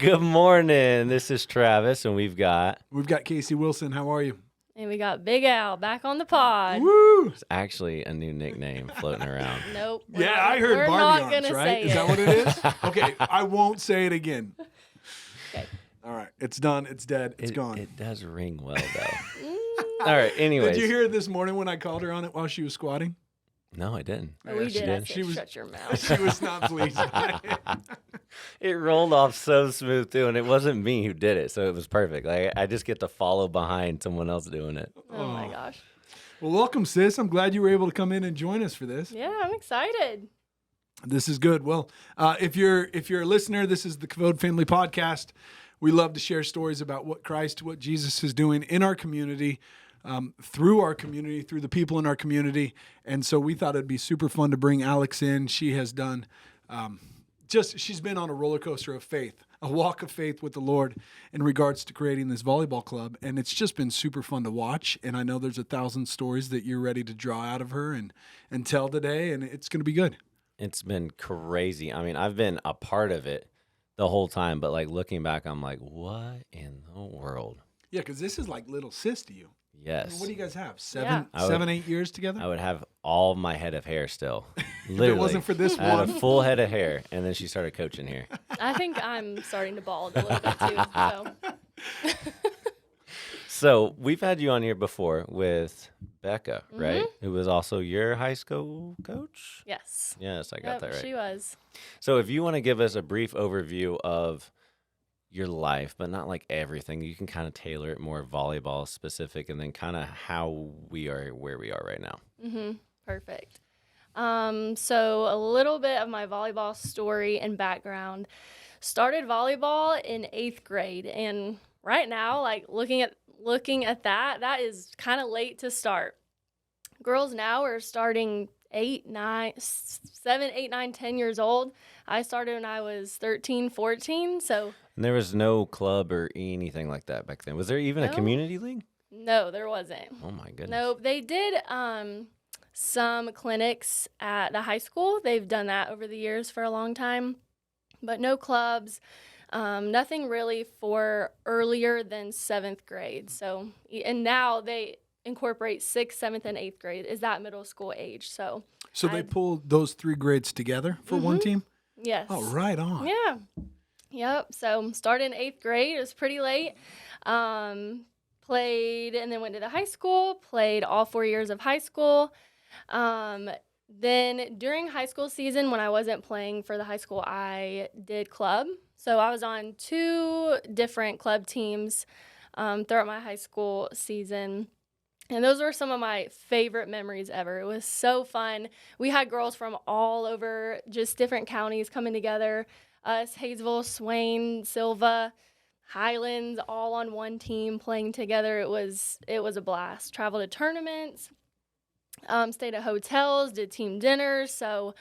Good morning. This is Travis, and we've got Casey Wilson. How are you? And we got Big Al back on the pod. Woo! it's actually a new nickname floating around. Nope. I heard we're Barbie not arms, gonna right? say Is that it. what it is? Okay, I won't say it again. Okay. All right, it's done. It's dead. It's gone. It does ring well, though. All right, anyways. Did you hear it this morning when I called her on it while she was squatting? No, I didn't. Oh, we she did. I did. said, She shut your mouth. She was not pleased. It rolled off so smooth, too, and it wasn't me who did it, so it was perfect. Like, I just get to follow behind someone else doing it. Oh my gosh. Well, welcome, sis. I'm glad you were able to come in and join us for this. Yeah, I'm excited. This is good. Well, if you're a listener, this is the KAVOD Family podcast. We love to share stories about what Jesus is doing in our community, through our community, through the people in our community. And so we thought it'd be super fun to bring Alex in. She has done she's been on a roller coaster of faith, a walk of faith with the Lord in regards to creating this volleyball club. And it's just been super fun to watch. And I know there's 1,000 stories that you're ready to draw out of her and tell today. And it's going to be good. It's been crazy. I mean, I've been a part of it the whole time, but like looking back, I'm like, what in the world? Yeah, because this is like little sis to you. Yes. What do you guys have? Yeah. 8 years together? I would have all my head of hair still. If Literally. it wasn't for this I had one. a full head of hair, and then she started coaching here. I think I'm starting to bald a little bit too. So So we've had you on here before with Becca, right? Who was also your high school coach? yes. Yes, I got Yep, that right. she was. So if you want to give us a brief overview of your life, but not like everything, you can kind of tailor it more volleyball specific, and then kind of how we are where we are right now. Perfect. So a little bit of my volleyball story and background. Started volleyball in 8th grade, and right now, like looking at that is kind of late to start. Girls now are starting 7, 8, 9, 10 years old. I started when I was 13, 14, so And there was no club or anything like that back then. Was there even a No. community league? no, there wasn't. Oh my goodness. Nope, they did some clinics at the high school. They've done that over the years for a long time, but no clubs, nothing really for earlier than 7th grade. So, and now they incorporate 6th, 7th, and 8th grade is that middle school age. So They pulled those 3 grades together for one team? yes. Oh, right on. Yeah. Yep. So started in 8th grade. It was pretty late. Played and then went to the high school, played all 4 years of high school. Then during high school season, when I wasn't playing for the high school, I did club. So I was on 2 different club teams throughout my high school season. And those were some of my favorite memories ever. It was so fun. We had girls from all over, just different counties coming together. Us, Hayesville, Swain, Silva, Highlands, all on one team playing together. It was a blast. Traveled to tournaments, stayed at hotels, did team dinners. So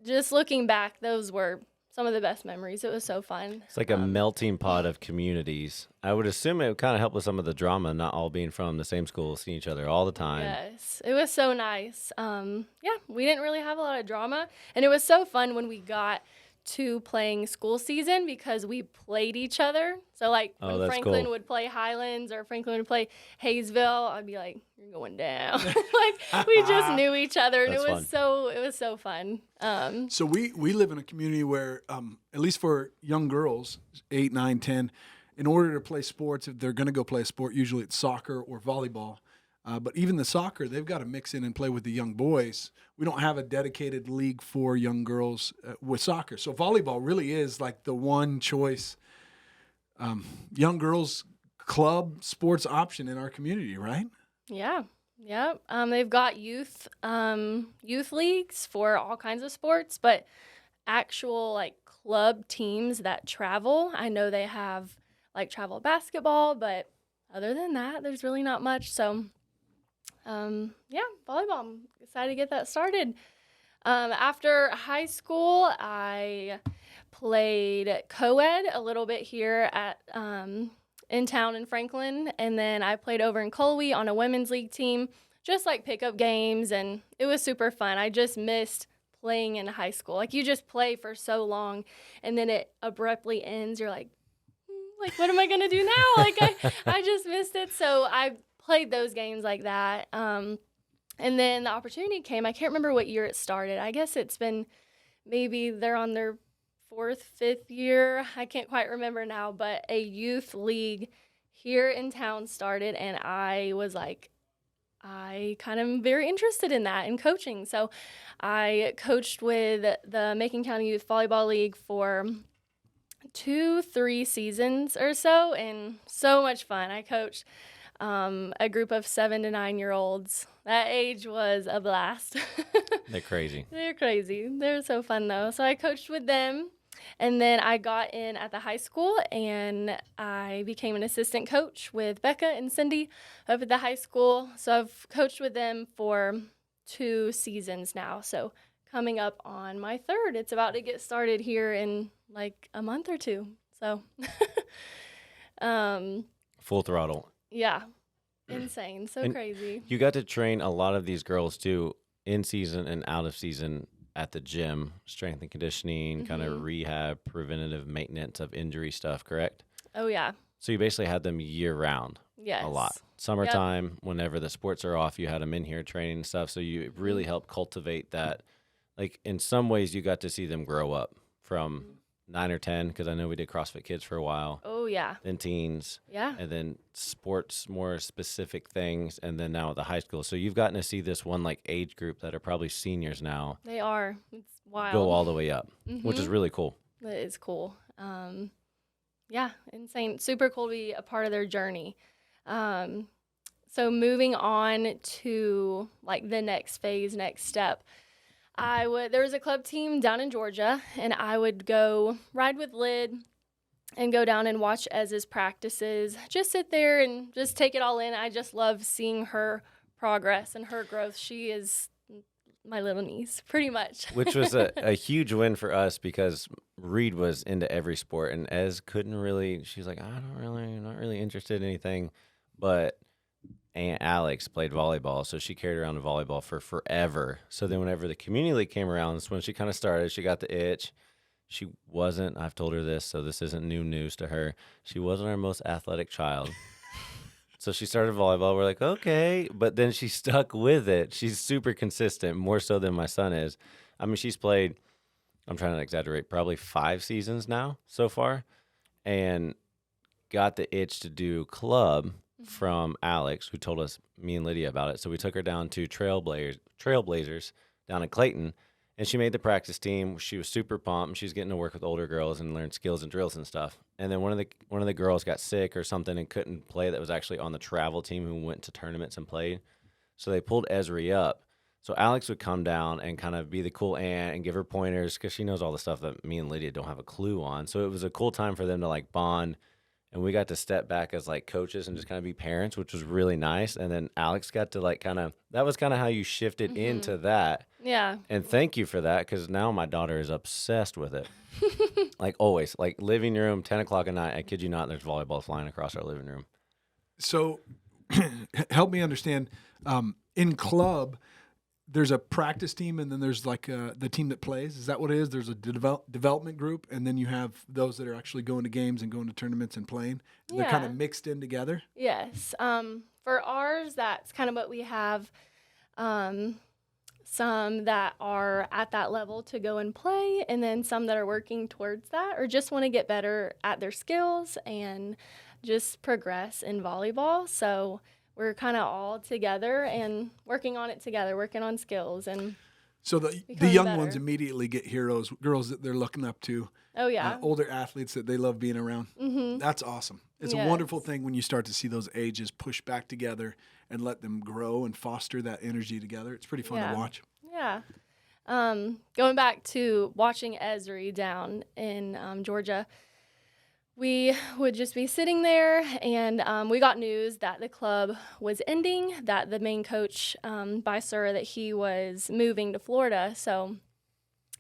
just looking back, those were some of the best memories. It was so fun. It's like a melting pot of communities. I would assume it would kind of help with some of the drama, not all being from the same school, seeing each other all the time. Yes, it was so nice. We didn't really have a lot of drama, and it was so fun when we got to playing school season because we played each other. So like when that's Franklin cool. would play Highlands or Franklin would play Hayesville, I'd be like, "You're going down." Like we just knew each other, and That's it was so fun. So we live in a community where, at least for young girls, 8, 9, 10, in order to play sports, if they're going to go play a sport, usually it's soccer or volleyball. But even the soccer, they've got to mix in and play with the young boys. We don't have a dedicated league for young girls with soccer. So volleyball really is like the one choice young girls club sports option in our community, right? Yeah. Yep. They've got youth leagues for all kinds of sports, but actual like club teams that travel, I know they have like travel basketball, but other than that, there's really not much. So, volleyball. I'm excited to get that started. After high school, I played co-ed a little bit here at in town in Franklin, and then I played over in Colby on a women's league team, just like pickup games, and it was super fun. I just missed playing in high school. Like, you just play for so long, and then it abruptly ends. You're like, Like, what am I going to do now? Like, I just missed it. So I played those games like that. And then the opportunity came. I can't remember what year it started. I guess it's been maybe they're on their 4th, 5th year. I can't quite remember now, but a youth league here in town started, and I was like, I kind of am very interested in that, in coaching. So I coached with the Macon County Youth Volleyball League for 2-3 seasons or so, and so much fun. I coached a group of 7 to 9-year-olds. That age was a blast. They're crazy. They're crazy. They're so fun, though. So I coached with them, and then I got in at the high school, and I became an assistant coach with Becca and Cindy up at the high school. So I've coached with them for 2 seasons now. So coming up on my 3rd. It's about to get started here in like a month or 2. So Full throttle. yeah, insane. So And crazy. You got to train a lot of these girls too, in season and out of season at the gym, strength and conditioning, kind of rehab, preventative maintenance of injury stuff, correct? Oh, yeah. So you basically had them year round. Yes. A lot. Summertime, whenever the sports are off, you had them in here training and stuff. So you really helped cultivate that. Like, in some ways, you got to see them grow up from 9 or 10, because I know we did CrossFit Kids for a while, Oh, yeah. then teens, Yeah. and then sports, more specific things, and then now at the high school. So you've gotten to see this one, like, age group that are probably seniors now They are. It's wild. go all the way up, which is really cool. That is cool. Yeah, insane. Super cool to be a part of their journey. So moving on to like the next phase, next step, there was a club team down in Georgia, and I would go ride with Lyd and go down and watch Ez's practices, just sit there and just take it all in. I just love seeing her progress and her growth. She is my little niece, pretty much. Which was a huge win for us, because Reed was into every sport, and Ez couldn't really. She's like, I'm not really interested in anything. But Aunt Alex played volleyball, so she carried around the volleyball for forever. So then whenever the community league came around, that's when she kind of started. She got the itch. She wasn't, I've told her this, so this isn't new news to her, she wasn't our most athletic child. So she started volleyball. We're like, okay. But then she stuck with it. She's super consistent, more so than my son is. I mean, she's played, I'm trying to exaggerate, probably 5 seasons now so far, and got the itch to do club from Alex, who told us, me and Lydia, about it. So we took her down to Trailblazers down in Clayton, and she made the practice team. She was super pumped. She's getting to work with older girls and learn skills and drills and stuff. And then one of the girls got sick or something and couldn't play, that was actually on the travel team, who went to tournaments and played. So they pulled Esri up. So Alex would come down and kind of be the cool aunt and give her pointers, because she knows all the stuff that me and Lydia don't have a clue on. So it was a cool time for them to like bond. And we got to step back as like coaches and just kind of be parents, which was really nice. And then Alex got to like that was kind of how you shifted into that. Yeah. And thank you for that, because now my daughter is obsessed with it. Like always, like living room, 10 o'clock at night, I kid you not, there's volleyball flying across our living room. So help me understand, in club, there's a practice team, and then there's like the team that plays. Is that what it is? There's a development group, and then you have those that are actually going to games and going to tournaments and playing. They're kind of mixed in together. Yes. For ours, that's kind of what we have. Some that are at that level to go and play, and then some that are working towards that or just want to get better at their skills and just progress in volleyball. So we're kind of all together and working on it together, working on skills. And so the becoming young better. ones immediately get heroes, girls that they're looking up to. Oh, yeah. Older athletes that they love being around. Mm-hmm. That's awesome. It's a wonderful thing when you start to see those ages push back together and let them grow and foster that energy together. It's pretty fun to watch. Yeah. Going back to watching Esri down in Georgia, we would just be sitting there, and we got news that the club was ending, that the main coach, Bysura, that he was moving to Florida. So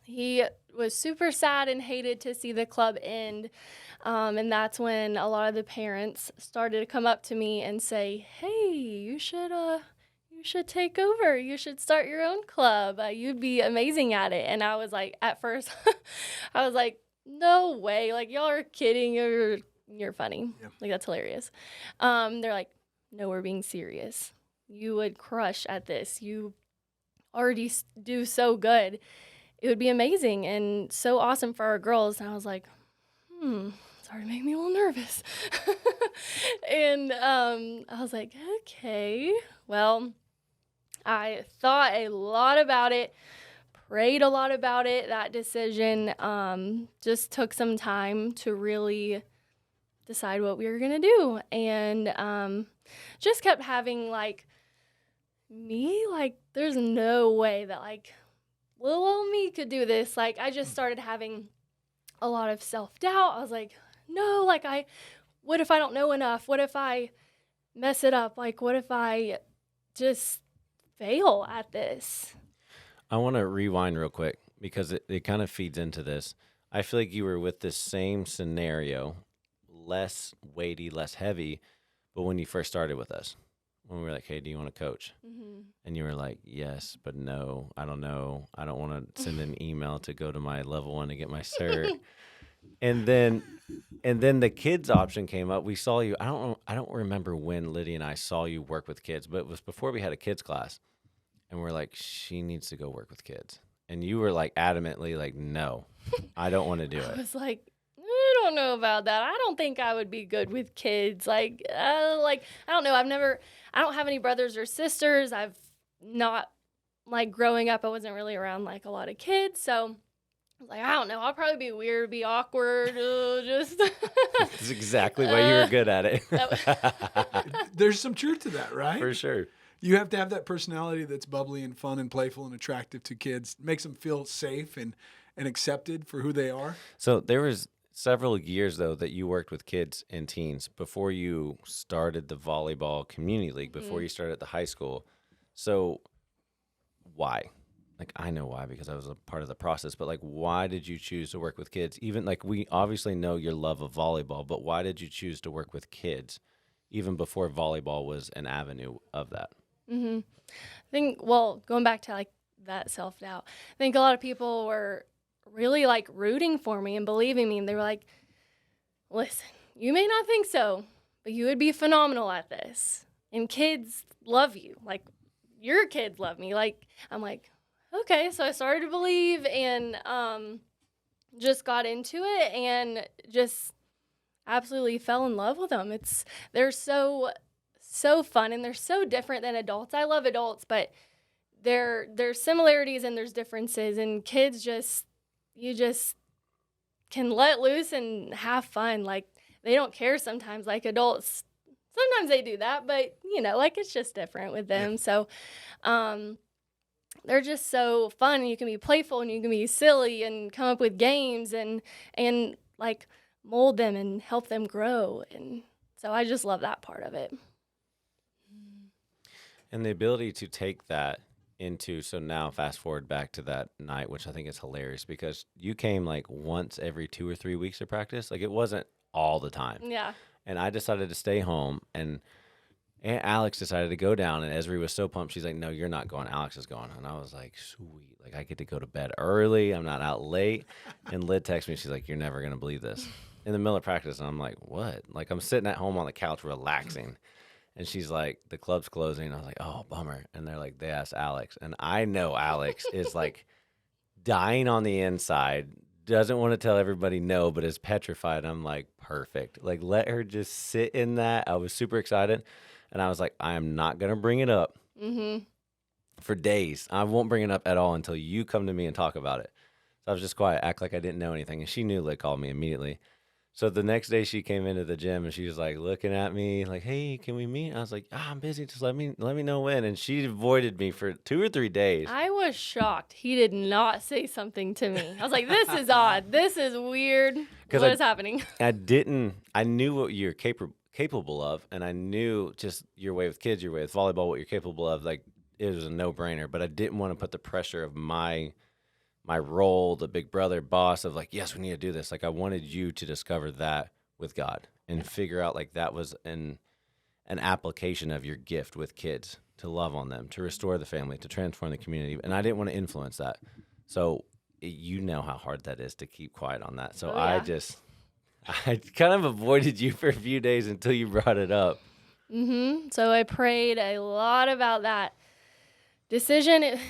he was super sad and hated to see the club end. And that's when a lot of the parents started to come up to me and say, hey, you should take over. You should start your own club. You'd be amazing at it. And I was like, at first, I was like, no way. Like, y'all are kidding. You're you're funny. Yeah. Like, that's hilarious. They're like, no, we're being serious. You would crush at this. You already do so good. It would be amazing and so awesome for our girls. And I was like, it's already making me a little nervous. And I was like, okay. Well, I thought a lot about it, prayed a lot about it. That decision just took some time to really decide what we were going to do. And just kept having, like, there's no way that, like, little old me could do this. Like, I just started having a lot of self-doubt. I was like, no, like, what if I don't know enough? What if I mess it up? Like, what if I just fail at this? I want to rewind real quick because it kind of feeds into this. I feel like you were with this same scenario, less weighty, less heavy, but when you first started with us, when we were like, hey, do you want to coach? Mm-hmm. And you were like, yes, but no, I don't know. I don't want to send an email to go to my level 1 to get my cert. And then the kids option came up. We saw you. I don't remember when Lydia and I saw you work with kids, but it was before we had a kids class. And we're like, she needs to go work with kids. And you were like adamantly like, no, I don't want to do it. I was like, I don't know about that. I don't think I would be good with kids. I don't know. I don't have any brothers or sisters. I've not, like, growing up, I wasn't really around, like, a lot of kids. So I was like, I don't know. I'll probably be weird, be awkward. Just. That's exactly why you were good at it. There's some truth to that, right? For sure. You have to have that personality that's bubbly and fun and playful and attractive to kids. Makes them feel safe and accepted for who they are. So there was several years, though, that you worked with kids and teens before you started the volleyball community league, before you started at the high school. So why? Like, I know why, because I was a part of the process, but, like, why did you choose to work with kids? Even, like, we obviously know your love of volleyball, but why did you choose to work with kids even before volleyball was an avenue of that? I think, well, going back to, like, that self-doubt, I think a lot of people were really, like, rooting for me and believing me. And they were like, listen, you may not think so, but you would be phenomenal at this. And kids love you. Like, your kids love me. Like, I'm like, okay. So I started to believe and just got into it and just absolutely fell in love with them. They're so fun and they're so different than adults. I love adults, but there's similarities and there's differences. And kids you just can let loose and have fun. Like, they don't care sometimes, like adults. Sometimes they do that, but, like, it's just different with them. Yeah. So they're just so fun. You can be playful and you can be silly and come up with games and like, mold them and help them grow. And so I just love that part of it. And the ability to take that into, so now fast forward back to that night, which I think is hilarious because you came like once every 2 or 3 weeks to practice. Like, it wasn't all the time. Yeah. And I decided to stay home, and Aunt Alex decided to go down, and Esri was so pumped. She's like, no, you're not going. Alex is going. And I was like, sweet. Like, I get to go to bed early. I'm not out late. And Lyd texts me. She's like, you're never going to believe this. In the middle of practice, and I'm like, what? Like, I'm sitting at home on the couch relaxing. And she's like, the club's closing. I was like, oh, bummer. And they're like, they asked Alex. And I know Alex is like dying on the inside, doesn't want to tell everybody no, but is petrified. I'm like, perfect. Like, let her just sit in that. I was super excited. And I was like, I am not going to bring it up for days. I won't bring it up at all until you come to me and talk about it. So I was just quiet, act like I didn't know anything. And she knew Lyd called me immediately. So the next day she came into the gym and she was like looking at me like, hey, can we meet? I was like, I'm busy. Just let me know when. And she avoided me for 2 or 3 days. I was shocked. He did not say something to me. I was like, this is odd. This is weird. What is happening? I knew what you're capable of. And I knew just your way with kids, your way with volleyball, what you're capable of. Like, it was a no-brainer. But I didn't want to put the pressure of my role, the big brother boss of like, yes, we need to do this. Like, I wanted you to discover that with God and figure out like that was an application of your gift with kids, to love on them, to restore the family, to transform the community. And I didn't want to influence that. So you know how hard that is to keep quiet on that. So I kind of avoided you for a few days until you brought it up. So I prayed a lot about that decision. It's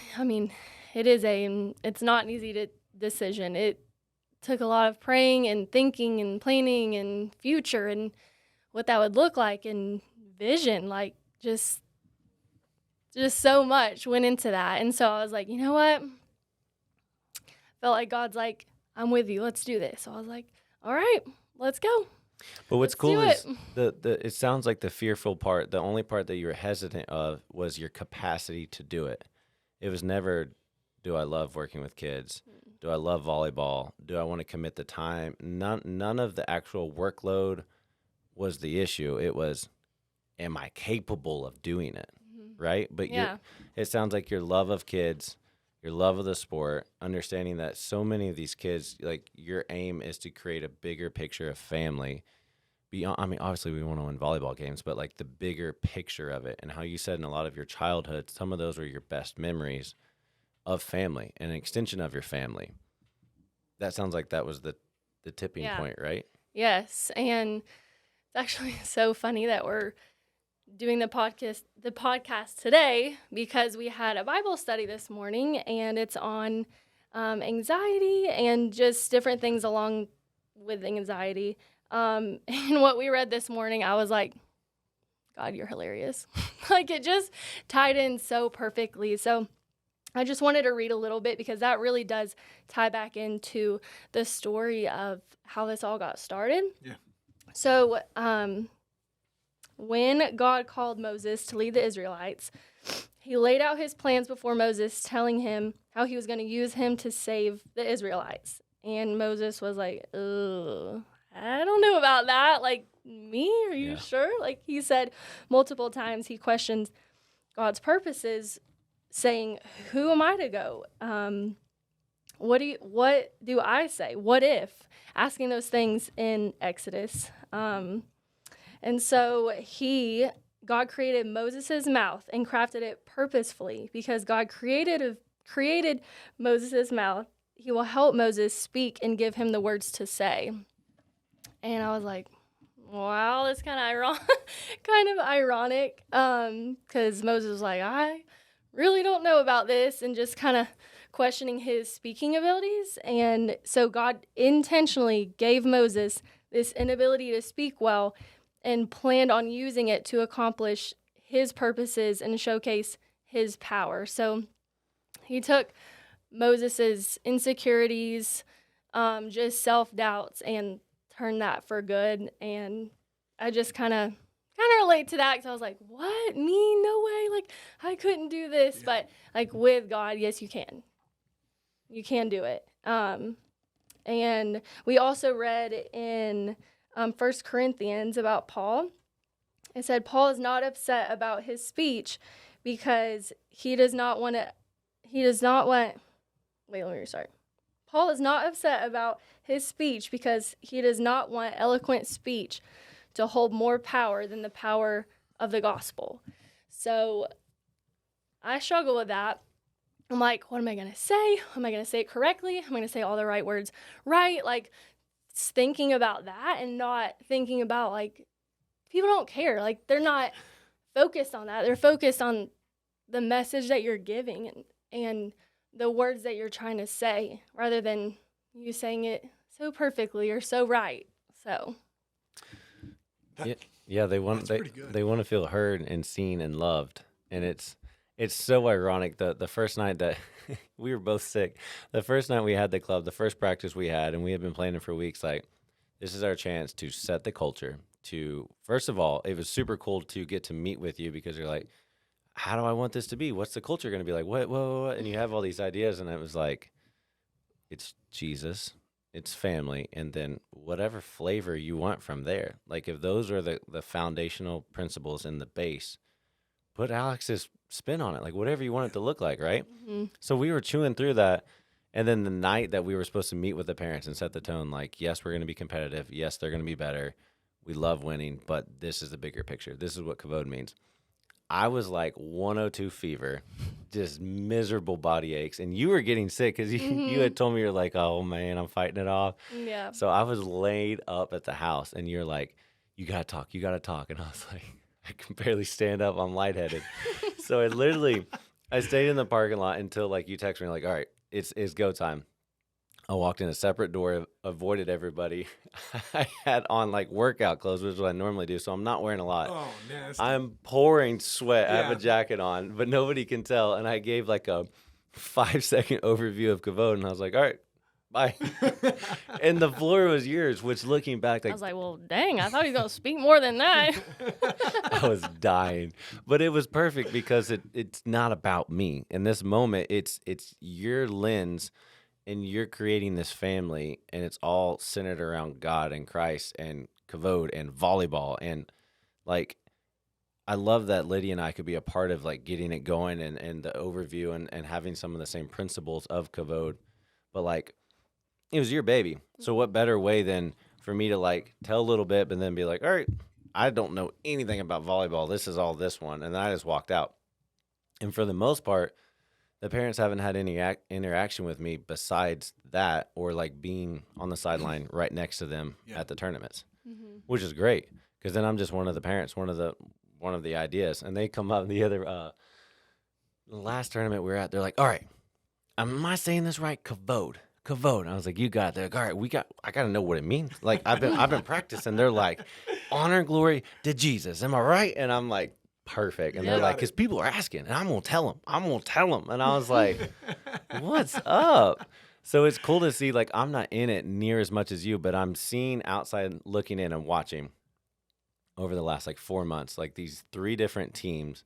not an easy decision. It took a lot of praying and thinking and planning and future and what that would look like and vision, like just so much went into that. And so I was like, you know what? Felt like God's like, I'm with you. Let's do this. So I was like, all right, let's go. But what's Let's cool do is it sounds like the fearful part, the only part that you were hesitant of was your capacity to do it. It was never, do I love working with kids? Do I love volleyball? Do I want to commit the time? None of the actual workload was the issue. It was, am I capable of doing it? Right? But it sounds like your love of kids, your love of the sport, understanding that so many of these kids, like your aim is to create a bigger picture of family. Beyond, I mean, obviously we want to win volleyball games, but like the bigger picture of it, and how you said in a lot of your childhood, some of those were your best memories of family and an extension of your family. That sounds like that was the tipping point, right? Yes, and it's actually so funny that we're doing the podcast today because we had a Bible study this morning, and it's on anxiety and just different things along with anxiety. And what we read this morning, I was like, God, you're hilarious. Like it just tied in so perfectly. So I just wanted to read a little bit because that really does tie back into the story of how this all got started. Yeah. So when God called Moses to lead the Israelites, he laid out his plans before Moses, telling him how he was going to use him to save the Israelites. And Moses was like, I don't know about that. Like, me? Are you sure? Like, he said multiple times, he questions God's purposes, saying, who am I to go? What do I say? What if? Asking those things in Exodus. And so God created Moses' mouth and crafted it purposefully because God created Moses' mouth. He will help Moses speak and give him the words to say. And I was like, wow, that's kind of ironic, because Moses was like, I really don't know about this, and just kind of questioning his speaking abilities. And so God intentionally gave Moses this inability to speak well and planned on using it to accomplish his purposes and showcase his power. So he took Moses's insecurities, just self-doubts, and turned that for good. And I just kind of relate to that because I was like, what? Me? No way. Like, I couldn't do this. Yeah. But like with God, yes, you can. You can do it. And we also read in 1 Corinthians about Paul. It said, Paul is not upset about his speech because Paul is not upset about his speech because he does not want eloquent speech to hold more power than the power of the gospel. So I struggle with that. I'm like, what am I going to say? Am I going to say it correctly? Am I going to say all the right words right? Like, thinking about that and not thinking about, like, people don't care. Like, they're not focused on that. They're focused on the message that you're giving and the words that you're trying to say rather than you saying it so perfectly or so right. So they want to feel heard and seen and loved. And it's so ironic. The first night that we were both sick, the first night we had the club, the first practice we had, and we had been planning for weeks, like, this is our chance to set the culture. To, first of all, it was super cool to get to meet with you because you're like, how do I want this to be? What's the culture going to be like? What? And you have all these ideas, and it was like, it's Jesus, it's family, and then whatever flavor you want from there. Like, if those are the foundational principles in the base, put Alex's spin on it, like whatever you want it to look like, right? Mm-hmm. So we were chewing through that, and then the night that we were supposed to meet with the parents and set the tone, like, yes, we're going to be competitive. Yes, they're going to be better. We love winning, but this is the bigger picture. This is what KAVOD means. I was like 102 fever, just miserable body aches. And you were getting sick because you had told me, you're like, oh, man, I'm fighting it off. Yeah. So I was laid up at the house, and you're like, you got to talk. You got to talk. And I was like, I can barely stand up. I'm lightheaded. So I stayed in the parking lot until like you text me like, all right, it's go time. I walked in a separate door, avoided everybody. I had on like workout clothes, which is what I normally do, so I'm not wearing a lot. Oh, nasty. I'm pouring sweat. I have Yeah. a jacket on, but nobody can tell. And I gave like a 5-second overview of KAVOD, and I was like, all right, bye. And the floor was yours, which looking back, I like was like, well, dang, I thought he was going to speak more than that. I was dying. But it was perfect because it's not about me. In this moment, it's your lens, and you're creating this family, and it's all centered around God and Christ and KAVOD and volleyball. And like, I love that Lydia and I could be a part of like getting it going and the overview and having some of the same principles of KAVOD. But like, it was your baby. So what better way than for me to like tell a little bit, but then be like, all right, I don't know anything about volleyball. This is all this one. And then I just walked out. And for the most part, the parents haven't had any interaction with me besides that, or like being on the sideline right next to them at the tournaments, which is great because then I'm just one of the parents, one of the ideas. And they come up the last tournament we were at. They're like, all right, am I saying this right? KAVOD. And I was like, you got it. They're like, all right, I got to know what it means. Like I've been practicing. They're like, honor and glory to Jesus. Am I right? And I'm like, perfect. And they're like, because people are asking, and I'm going to tell them. And I was like, what's up? So it's cool to see, like, I'm not in it near as much as you, but I'm seeing outside looking in and watching over the last, like, 4 months, like, these 3 different teams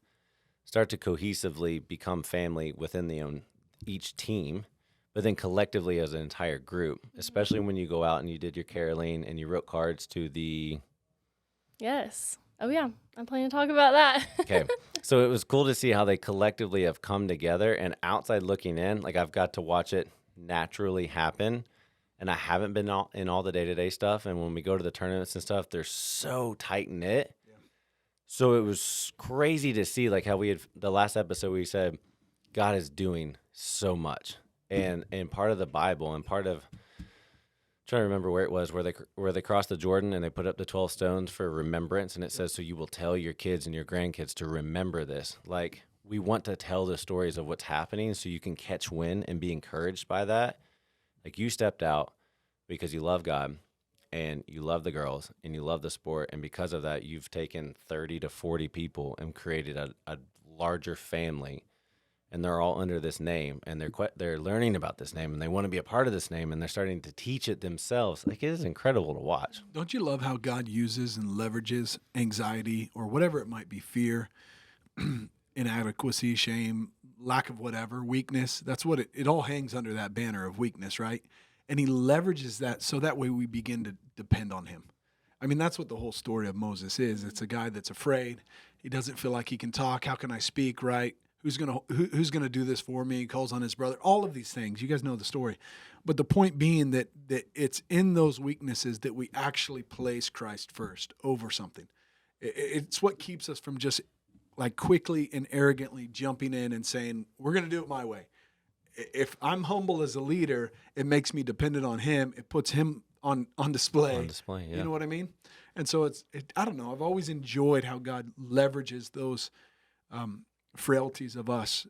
start to cohesively become family within each team, but then collectively as an entire group, especially when you go out and you did your caroling and you wrote cards to the... Yes. Oh, yeah. I'm planning to talk about that. Okay. So it was cool to see how they collectively have come together, and outside looking in, like I've got to watch it naturally happen. And I haven't been in all the day-to-day stuff. And when we go to the tournaments and stuff, they're so tight-knit. Yeah. So it was crazy to see like how we had the last episode we said God is doing so much. And part of the Bible and part of trying to remember where it was, where they crossed the Jordan and they put up the 12 stones for remembrance, and it says, so you will tell your kids and your grandkids to remember this. Like, we want to tell the stories of what's happening so you can catch wind and be encouraged by that. Like, you stepped out because you love God and you love the girls and you love the sport, and because of that, you've taken 30 to 40 people and created a larger family. And they're all under this name, and they're learning about this name, and they want to be a part of this name, and they're starting to teach it themselves. Like, it is incredible to watch. Don't you love how God uses and leverages anxiety or whatever it might be, fear, inadequacy, shame, lack of whatever, weakness? That's what it all hangs under that banner of weakness, right? And he leverages that so that way we begin to depend on him. I mean, that's what the whole story of Moses is. It's a guy that's afraid. He doesn't feel like he can talk. How can I speak, right? Who's gonna do this for me? He calls on his brother. All of these things, you guys know the story. But the point being that it's in those weaknesses that we actually place Christ first over something. It's what keeps us from just like quickly and arrogantly jumping in and saying, we're gonna do it my way. If I'm humble as a leader, it makes me dependent on him. It puts him on display. On display, yeah. You know what I mean? And so I don't know. I've always enjoyed how God leverages those frailties of us,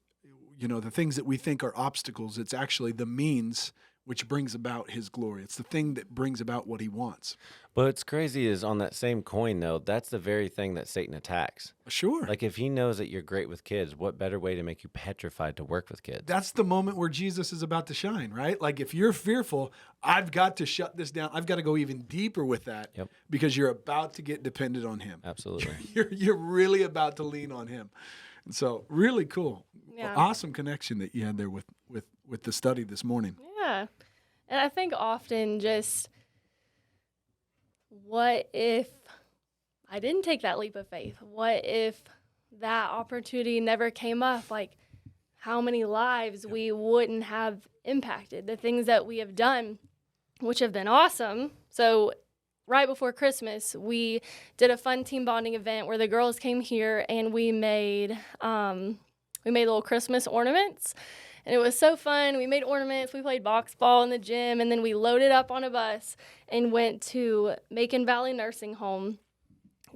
the things that we think are obstacles. It's actually the means which brings about his glory. It's the thing that brings about what he wants. But what's crazy is on that same coin, though, that's the very thing that Satan attacks. Sure. Like, if he knows that you're great with kids, what better way to make you petrified to work with kids? That's the moment where Jesus is about to shine, right? Like, if you're fearful, I've got to shut this down. I've got to go even deeper with that. Yep. Because you're about to get dependent on him. Absolutely. You're really about to lean on him. And so really cool. Yeah. Awesome connection that you had there with the study this morning. Yeah. And I think often just, what if I didn't take that leap of faith? What if that opportunity never came up? Like, how many lives we wouldn't have impacted, the things that we have done, which have been awesome. So right before Christmas, we did a fun team bonding event where the girls came here and we made little Christmas ornaments. And it was so fun. We made ornaments. We played box ball in the gym. And then we loaded up on a bus and went to Macon Valley Nursing Home.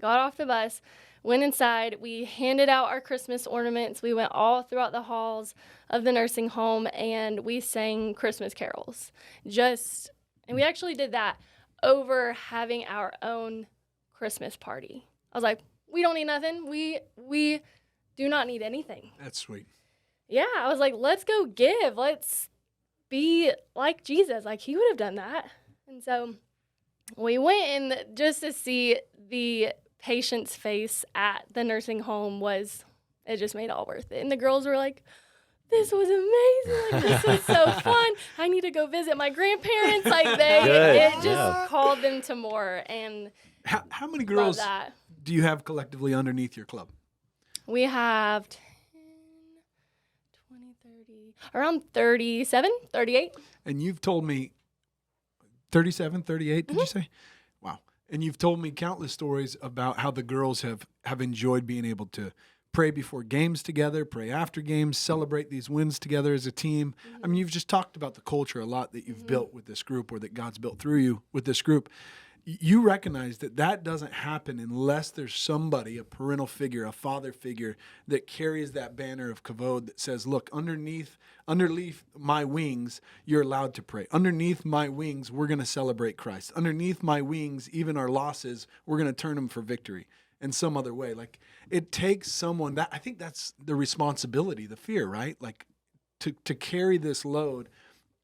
Got off the bus, went inside. We handed out our Christmas ornaments. We went all throughout the halls of the nursing home, and we sang Christmas carols. And we actually did that over having our own Christmas party. I was like, we don't need nothing. We do not need anything. That's sweet. Yeah, I was like, let's go give. Let's be like Jesus. Like, he would have done that. And so we went, and just to see the patient's face at the nursing home it just made it all worth it. And the girls were like, this was amazing. Like, this was so fun. I need to go visit my grandparents. Like, it just called them to more. And how many girls do you have collectively underneath your club? We have 10, 20, 30, around 37, 38. And you've told me 37, 38, did you say? Wow. And you've told me countless stories about how the girls have enjoyed being able to pray before games together, pray after games, celebrate these wins together as a team. I mean, you've just talked about the culture a lot that you've built with this group, or that God's built through you with this group. You recognize that doesn't happen unless there's somebody, a parental figure, a father figure, that carries that banner of KAVOD that says, look, underneath my wings, you're allowed to pray. Underneath my wings, we're going to celebrate Christ. Underneath my wings, even our losses, we're going to turn them for victory in some other way. Like, it takes someone I think that's the responsibility, the fear, right? Like, to carry this load.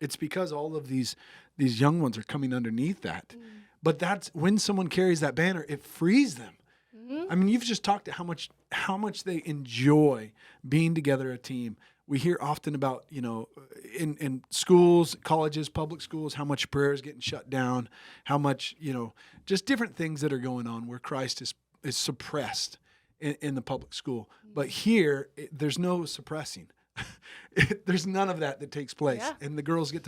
It's because all of these young ones are coming underneath that. But that's when someone carries that banner, it frees them. I mean, you've just talked to how much they enjoy being together, a team. We hear often about, in schools, colleges, public schools, how much prayer is getting shut down, how much, just different things that are going on where Christ is suppressed in the public school. But here, there's no suppressing. There's none of that takes place. Yeah. And the girls they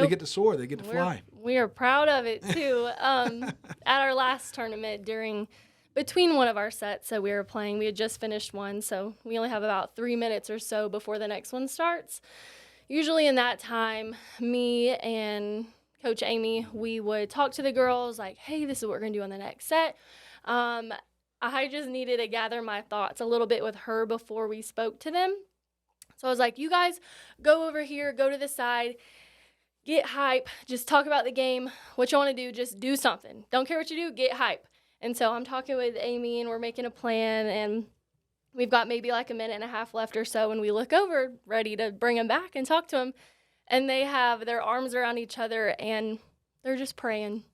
get to soar, they get to fly. We are proud of it too. At our last tournament, between one of our sets that we were playing, we had just finished one, so we only have about 3 minutes or so before the next one starts. Usually in that time, me and Coach Amy, we would talk to the girls like, hey, this is what we're going to do on the next set. I just needed to gather my thoughts a little bit with her before we spoke to them. So I was like, you guys go over here, go to the side, get hype, just talk about the game, what you want to do, just do something. Don't care what you do, get hype. And so I'm talking with Amy, and we're making a plan, and we've got maybe like a minute and a half left or so, and we look over, ready to bring them back and talk to them, and they have their arms around each other, and they're just praying.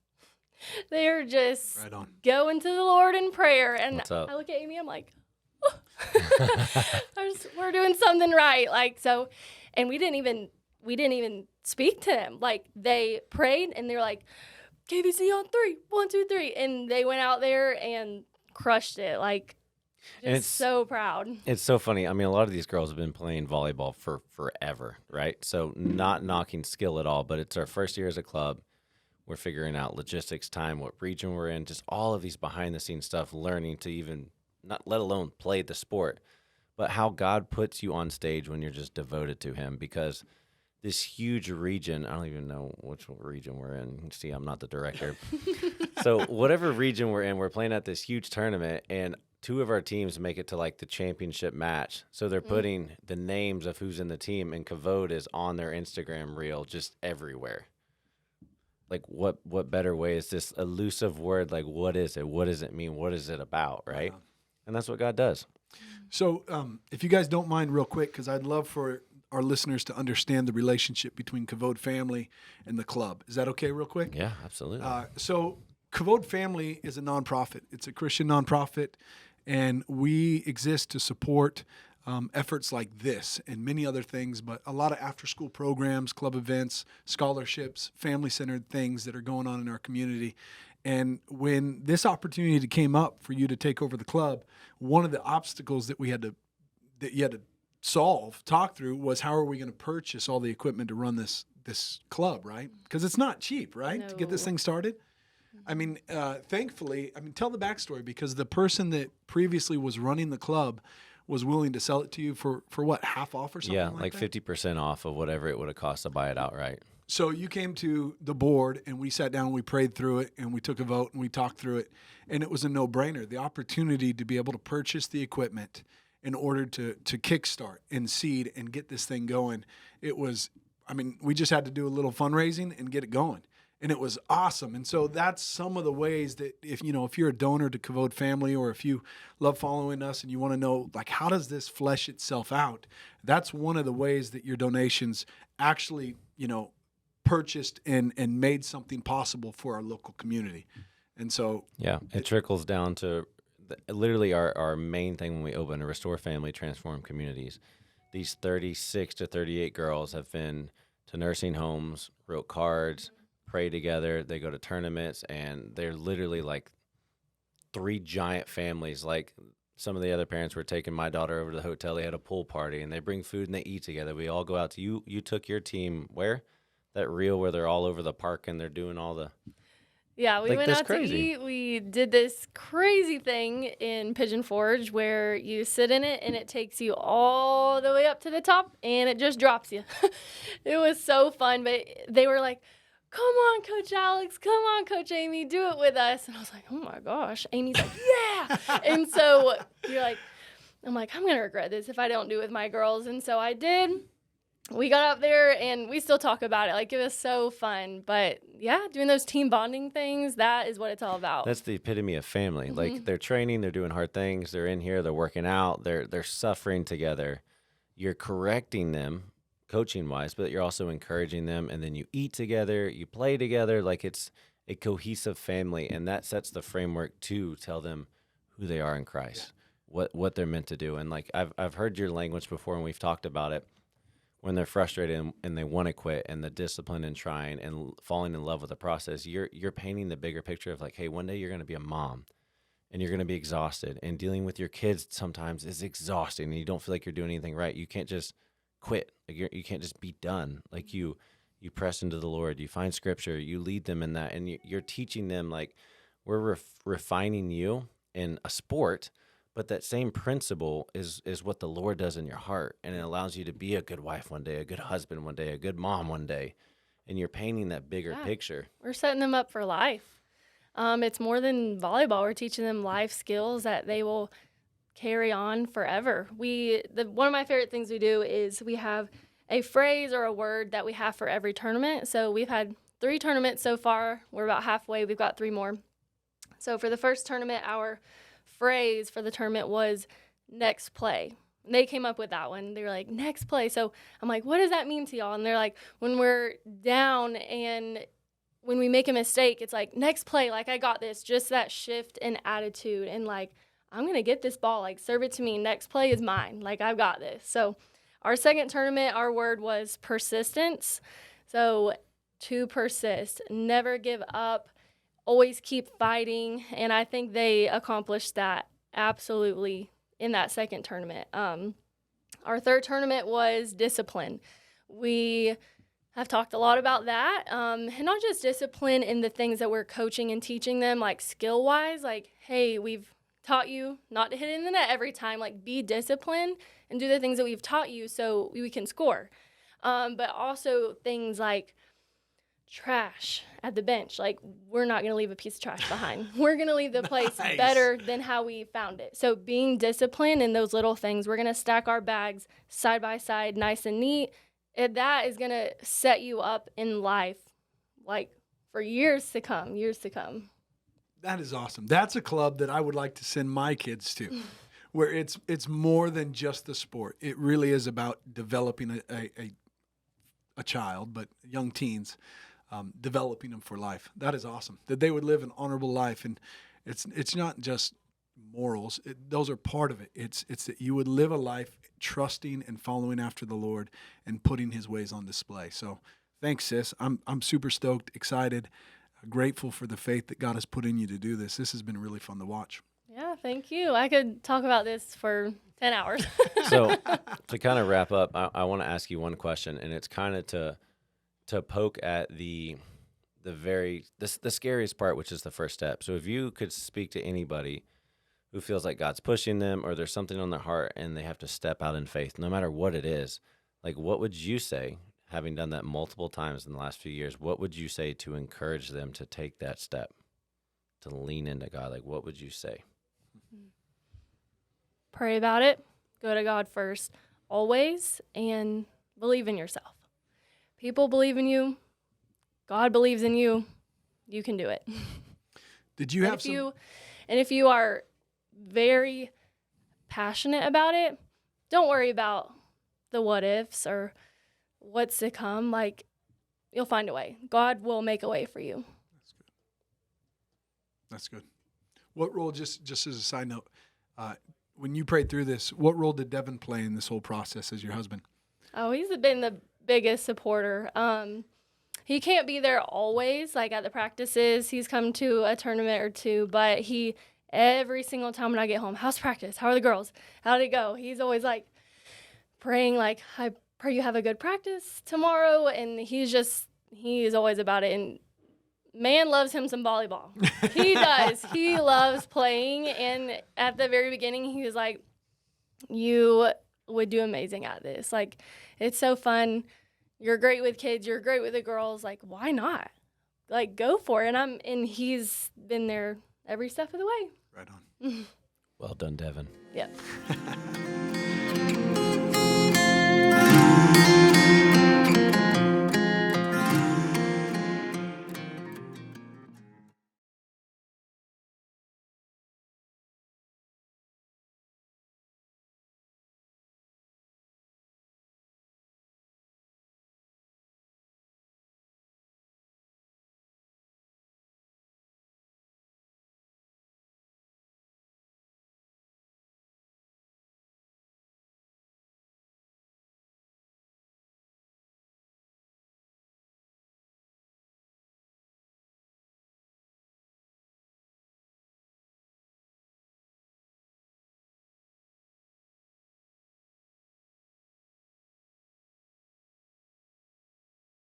They're just going to the Lord in prayer. And I look at Amy, I'm like, we're doing something right. Like, so, and we didn't even speak to them. Like, they prayed and they were like, KVC on 3, 1, 2, 3. And they went out there and crushed it. Like, just so proud. It's so funny. I mean, a lot of these girls have been playing volleyball for forever, right? So not knocking skill at all, but it's our first year as a club. We're figuring out logistics, time, what region we're in, just all of these behind-the-scenes stuff, learning to even, not let alone play the sport, but how God puts you on stage when you're just devoted to him, because this huge region, I don't even know which region we're in. See, I'm not the director. So whatever region we're in, we're playing at this huge tournament, and 2 of our teams make it to like the championship match. So they're putting the names of who's in the team, and KAVOD is on their Instagram reel just everywhere. Like, what better way is this elusive word? Like, what is it? What does it mean? What is it about, right? And that's what God does. So if you guys don't mind real quick, because I'd love for our listeners to understand the relationship between KAVOD Family and the club. Is that okay real quick? Yeah, absolutely. So KAVOD Family is a nonprofit. It's a Christian nonprofit, and we exist to support efforts like this and many other things, but a lot of after-school programs, club events, scholarships, family-centered things that are going on in our community. And when this opportunity came up for you to take over the club, one of the obstacles that you had to talk through, was how are we going to purchase all the equipment to run this club, right? Because it's not cheap, right, to get this thing started. I mean, thankfully, tell the backstory, because the person that previously was running the club was willing to sell it to you for what, half off or something Yeah, like like that? 50% off of whatever it would have cost to buy it outright. So you came to the board and we sat down, we prayed through it, and we took a vote and we talked through it, and it was a no-brainer. The opportunity to be able to purchase the equipment in order to kickstart and seed and get this thing going. It was, we just had to do a little fundraising and get it going. And it was awesome. And so that's some of the ways that if you're a donor to KAVOD Family, or if you love following us and you want to know, like, how does this flesh itself out? That's one of the ways that your donations actually, purchased and made something possible for our local community. And so yeah, it trickles down to literally our main thing when we open a Restore Family, Transform Communities. These 36 to 38 girls have been to nursing homes, wrote cards, pray together. They go to tournaments, and they're literally like 3 giant families. Like, some of the other parents were taking my daughter over to the hotel. They had a pool party, and they bring food and they eat together. We all go out to you took your team where? That reel where they're all over the park and they're doing all the... Yeah, we went out crazy. to eat. We did this crazy thing in Pigeon Forge where you sit in it and it takes you all the way up to the top and it just drops you. It was so fun, but they were like, come on, Coach Alex, come on, Coach Amy, do it with us. And I was like, oh my gosh. Amy's like, yeah. And so I'm like, I'm going to regret this if I don't do it with my girls. And so I did. We got up there and we still talk about it. Like, it was so fun. But yeah, doing those team bonding things, that is what it's all about. That's the epitome of family. Like, they're training, they're doing hard things, they're in here, they're working out, they're suffering together. You're correcting them coaching wise, but you're also encouraging them, and then you eat together, you play together. Like, it's a cohesive family, and that sets the framework to tell them who they are in Christ, what they're meant to do. And like, I've heard your language before, and we've talked about it. When they're frustrated and they want to quit, and the discipline and trying and falling in love with the process, you're painting the bigger picture of like, hey, one day you're going to be a mom and you're going to be exhausted, and dealing with your kids sometimes is exhausting, and you don't feel like you're doing anything right. You can't just quit. Like, you can't just be done. Like, you press into the Lord, you find scripture, you lead them in that, and you're teaching them, like, we're refining you in a sport. But that same principle is what the Lord does in your heart, and it allows you to be a good wife one day, a good husband one day, a good mom one day, and you're painting that bigger picture. We're setting them up for life. It's more than volleyball. We're teaching them life skills that they will carry on forever. One of my favorite things we do is we have a phrase or a word that we have for every tournament. So we've had 3 tournaments so far. We're about halfway. We've got 3 more. So for the first tournament, our phrase for the tournament was next play. And they came up with that one. They were like, next play. So I'm like, what does that mean to y'all? And they're like, when we're down and when we make a mistake, it's like, next play, like, I got this. Just that shift in attitude, and like, I'm going to get this ball, like, serve it to me. Next play is mine. Like, I've got this. So our second tournament, our word was persistence. So to persist, never give up, always keep fighting, and I think they accomplished that absolutely in that second tournament. Our third tournament was discipline. We have talked a lot about that, and not just discipline in the things that we're coaching and teaching them, like skill-wise, like, hey, we've taught you not to hit it in the net every time, like, be disciplined and do the things that we've taught you so we can score. But also things like trash at the bench. Like, we're not going to leave a piece of trash behind. We're going to leave the place better than how we found it. So being disciplined in those little things, we're going to stack our bags side by side, nice and neat. And that is going to set you up in life, like, for years to come. That is awesome. That's a club that I would like to send my kids to, where it's more than just the sport. It really is about developing a child, but young teens, developing them for life. That is awesome. That they would live an honorable life, and it's not just morals. Those are part of it. It's that you would live a life trusting and following after the Lord and putting His ways on display. So, thanks, sis. I'm super stoked, excited, grateful for the faith that God has put in you to do this. This has been really fun to watch. Yeah, thank you. I could talk about this for 10 hours. So to kind of wrap up, I want to ask you one question, and it's kind of to poke at the the scariest part, which is the first step. So if you could speak to anybody who feels like God's pushing them or there's something on their heart and they have to step out in faith, no matter what it is, like what would you say, having done that multiple times in the last few years, what would you say to encourage them to take that step, to lean into God? Like, what would you say? Pray about it. Go to God first, always, and believe in yourself. People believe in you. God believes in you. You can do it. Did you have And if you are very passionate about it, don't worry about the what ifs or what's to come. Like, you'll find a way. God will make a way for you. That's good. What role, just as a side note, when you prayed through this, what role did Devin play in this whole process as your husband? Oh, he's been the biggest supporter. He can't be there always, like at the practices. He's come to a tournament or two, but every single time when I get home, how's practice? How are the girls? How did it go? He's always like praying, like, I pray you have a good practice tomorrow. And he is always about it. And man loves him some volleyball. He does. He loves playing. And at the very beginning, he was like, you would do amazing at this. Like, it's so fun. You're great with kids. You're great with the girls. Like, why not? Like, go for it. And he's been there every step of the way. Right on. Well done, Devin. Yep.